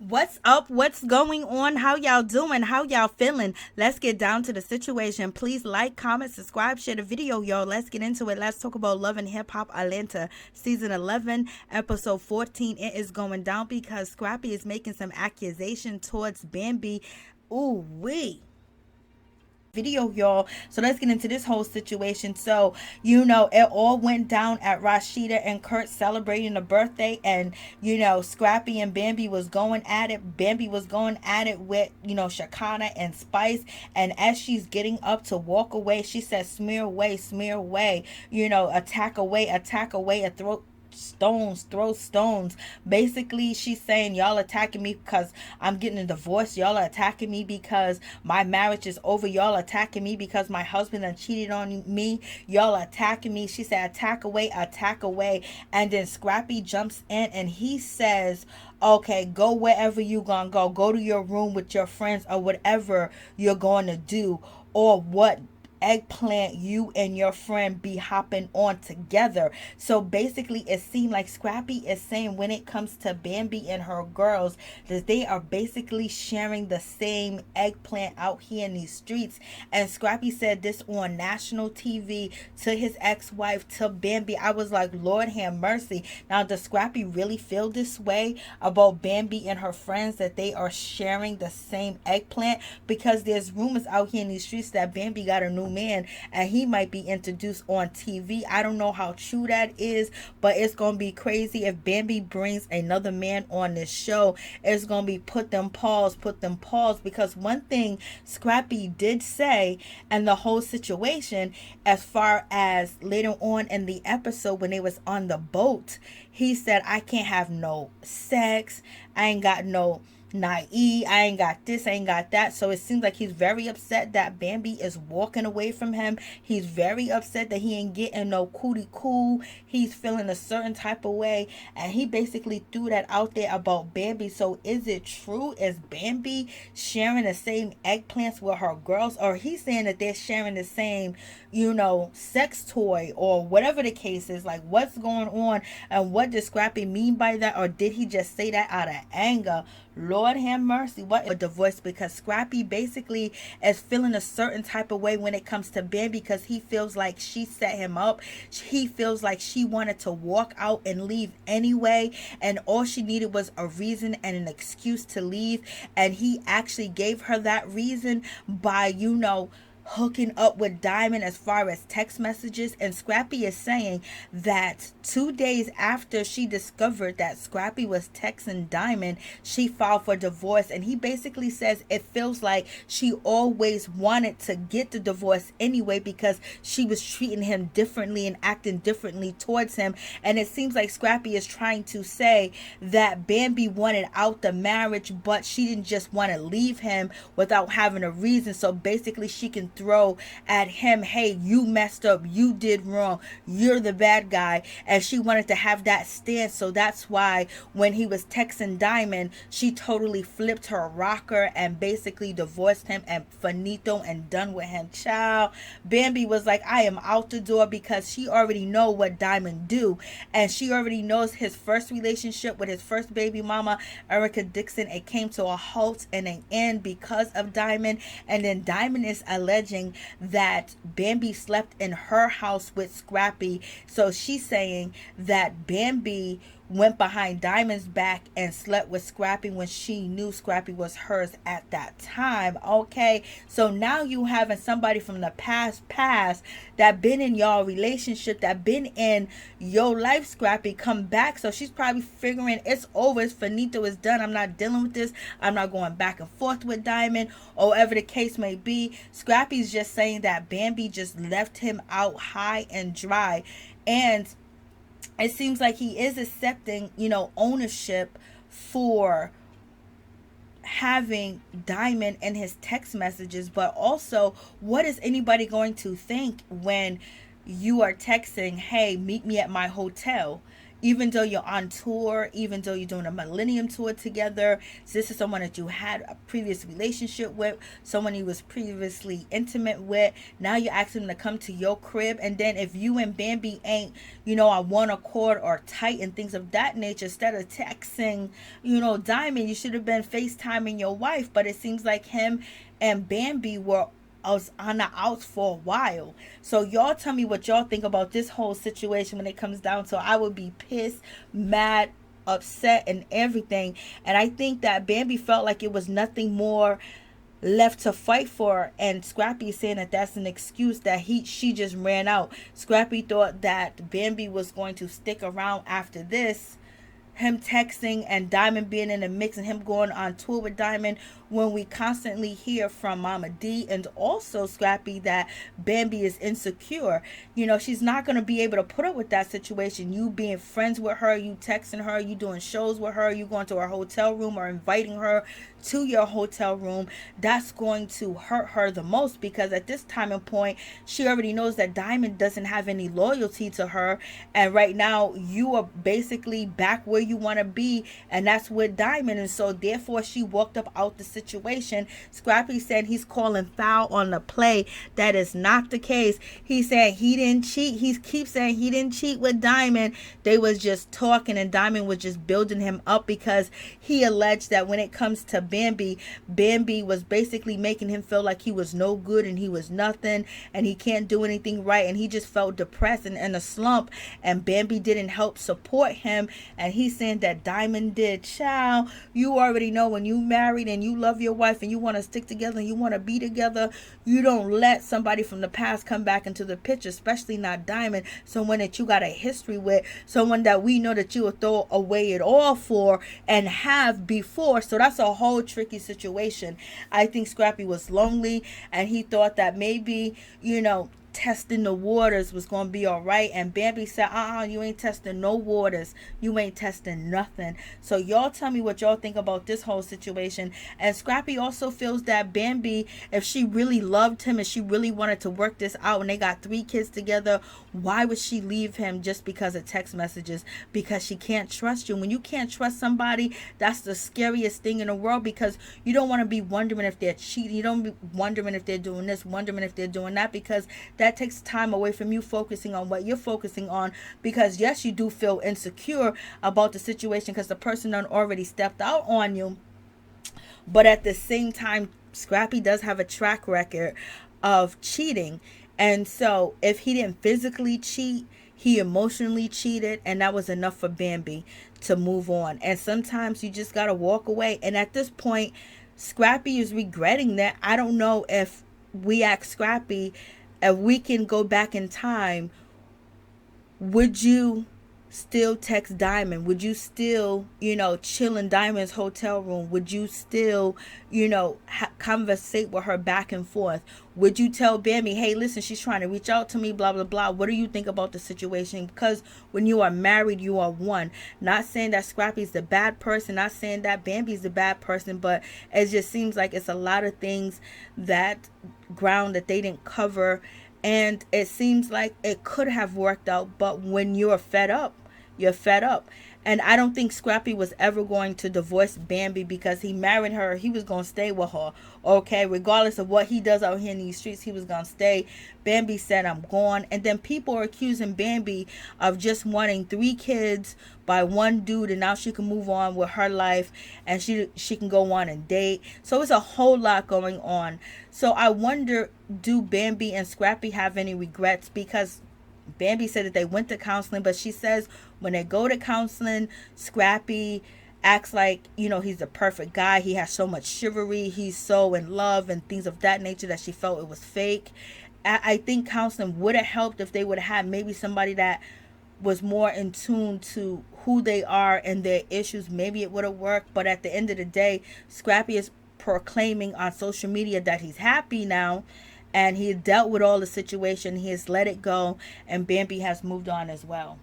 What's up? What's going on? How y'all doing? How y'all feeling? Let's get down to the situation. Please like, comment, subscribe, share the video, y'all. Let's get into it. Let's talk about Love and Hip Hop Atlanta, season 11, episode 14. It is going down because Scrappy is making some accusation towards Bambi. Ooh, wee video, y'all. So let's get into this whole situation. So it all went down at Rasheeda and Kirk celebrating a birthday, and Scrappy and Bambi was going at it. Bambi was going at it with Shakana and Spice, and as she's getting up to walk away, she says, smear away, smear away, attack away, a throat stones, throw stones. Basically, she's saying, y'all attacking me because I'm getting a divorce. Y'all are attacking me because my marriage is over. Y'all attacking me because my husband done cheated on me. Y'all attacking me. She said, attack away, attack away. And then Scrappy jumps in and he says, okay, go wherever you gonna go. Go to your room with your friends or whatever you're going to do, or what eggplant you and your friend be hopping on together. So basically, it seemed like Scrappy is saying when it comes to Bambi and her girls that they are basically sharing the same eggplant out here in these streets. And Scrappy said this on national TV to his ex-wife, to Bambi. I was like, Lord have mercy. Now, does Scrappy really feel this way about Bambi and her friends, that they are sharing the same eggplant? Because there's rumors out here in these streets that Bambi got a new man and he might be introduced on TV. I don't know how true that is, but it's gonna be crazy if Bambi brings another man on this show. It's gonna be put them pause, because one thing Scrappy did say, and the whole situation, as far as later on in the episode when they was on the boat, he said, I can't have no sex, I ain't got no naive, I ain't got this, I ain't got that. So it seems like he's very upset that Bambi is walking away from him. He's very upset that he ain't getting no cootie cool. He's feeling a certain type of way, and he basically threw that out there about Bambi. So is it true? Is Bambi sharing the same eggplants with her girls, or he's saying that they're sharing the same sex toy, or whatever the case is? Like, what's going on, and what does Scrappy mean by that? Or did he just say that out of anger? Lord have mercy. What a divorce, because Scrappy basically is feeling a certain type of way when it comes to Bambi, because he feels like she set him up. He feels like she wanted to walk out and leave anyway, and all she needed was a reason and an excuse to leave, and he actually gave her that reason by hooking up with Diamond as far as text messages. And Scrappy is saying that 2 days after she discovered that Scrappy was texting Diamond, she filed for divorce. And he basically says it feels like she always wanted to get the divorce anyway, because she was treating him differently and acting differently towards him. And it seems like Scrappy is trying to say that Bambi wanted out the marriage, but she didn't just want to leave him without having a reason. So basically, she can throw at him, hey, you messed up, you did wrong, you're the bad guy. And she wanted to have that stance. So that's why when he was texting Diamond, she totally flipped her rocker and basically divorced him and finito and done with him. Child, Bambi was like, I am out the door, because she already know what Diamond do, and she already knows his first relationship with his first baby mama, Erica Dixon. It came to a halt and an end because of Diamond. And then Diamond is alleging that Bambi slept in her house with Scrappy. So she's saying that Bambi went behind Diamond's back and slept with Scrappy when she knew Scrappy was hers at that time. Okay, so now you having somebody from the past that been in y'all relationship, that been in your life, Scrappy, come back. So she's probably figuring it's over, it's finito, it's done, I'm not dealing with this, I'm not going back and forth with Diamond, or whatever the case may be. Scrappy's just saying that Bambi just left him out high and dry. And it seems like he is accepting, ownership for having Diamond in his text messages. But also, what is anybody going to think when you are texting, hey, meet me at my hotel? even though you're on tour, even though you're doing a Millennium tour together, so this is someone that you had a previous relationship with, someone you was previously intimate with. Now you're asking them to come to your crib, and then if you and Bambi ain't, on one accord or tight and things of that nature, instead of texting, Diamond, you should have been FaceTiming your wife. But it seems like him and Bambi were was on the outs for a while. So y'all tell me what y'all think about this whole situation when it comes down to I would be pissed, mad, upset, and everything. And I think that Bambi felt like it was nothing more left to fight for, and Scrappy is saying that that's an excuse that she just ran out. Scrappy thought that Bambi was going to stick around after this, him texting and Diamond being in the mix and him going on tour with Diamond, when we constantly hear from Mama D and also Scrappy that Bambi is insecure. She's not going to be able to put up with that situation. You being friends with her, you texting her, you doing shows with her, you going to her hotel room or inviting her to your hotel room. That's going to hurt her the most, because at this time and point, she already knows that Diamond doesn't have any loyalty to her. And right now, you are basically back where you want to be, and that's with Diamond. And so therefore, she walked up out the situation. Scrappy said he's calling foul on the play. That is not the case. He said he didn't cheat. He keeps saying he didn't cheat with Diamond. They was just talking, and Diamond was just building him up, because he alleged that when it comes to Bambi was basically making him feel like he was no good and he was nothing and he can't do anything right, and he just felt depressed and in a slump, and Bambi didn't help support him. And he's saying that Diamond did. Child, you already know, when you married and you love your wife and you want to stick together and you want to be together, you don't let somebody from the past come back into the picture, especially not Diamond, someone that you got a history with, someone that we know that you will throw away it all for and have before. So that's a whole tricky situation. I think Scrappy was lonely, and he thought that maybe, testing the waters was going to be all right. And Bambi said, you ain't testing no waters. You ain't testing nothing. So y'all tell me what y'all think about this whole situation. And Scrappy also feels that Bambi, if she really loved him and she really wanted to work this out, and they got 3 kids together, why would she leave him just because of text messages? Because she can't trust you. When you can't trust somebody, that's the scariest thing in the world, because you don't want to be wondering if they're cheating. You don't be wondering if they're doing this, wondering if they're doing that, because that takes time away from you focusing on what you're focusing on. Because yes, you do feel insecure about the situation because the person done already stepped out on you, but at the same time, Scrappy does have a track record of cheating. And so if he didn't physically cheat, he emotionally cheated, and that was enough for Bambi to move on. And sometimes you just gotta walk away. And at this point, Scrappy is regretting that. I don't know if we ask Scrappy, if we can go back in time, would you still text Diamond? Would you still, chill in Diamond's hotel room? Would you still, conversate with her back and forth? Would you tell Bambi, hey, listen, she's trying to reach out to me, blah, blah, blah. What do you think about the situation? Because when you are married, you are one. Not saying that Scrappy's the bad person, not saying that Bambi's the bad person, but it just seems like it's a lot of things that ground that they didn't cover. And it seems like it could have worked out, but when you're fed up, you're fed up. And I don't think Scrappy was ever going to divorce Bambi, because he married her. He was going to stay with her. Okay, regardless of what he does out here in these streets, he was going to stay. Bambi said, I'm gone. And then people are accusing Bambi of just wanting 3 kids by one dude, and now she can move on with her life, and she can go on and date. So it's a whole lot going on. So I wonder, do Bambi and Scrappy have any regrets? Because Bambi said that they went to counseling, but she says when they go to counseling, Scrappy acts like, he's the perfect guy. He has so much chivalry. He's so in love and things of that nature that she felt it was fake. I think counseling would have helped if they would have had maybe somebody that was more in tune to who they are and their issues. Maybe it would have worked. But at the end of the day, Scrappy is proclaiming on social media that he's happy now, and he dealt with all the situation. He has let it go, and Bambi has moved on as well.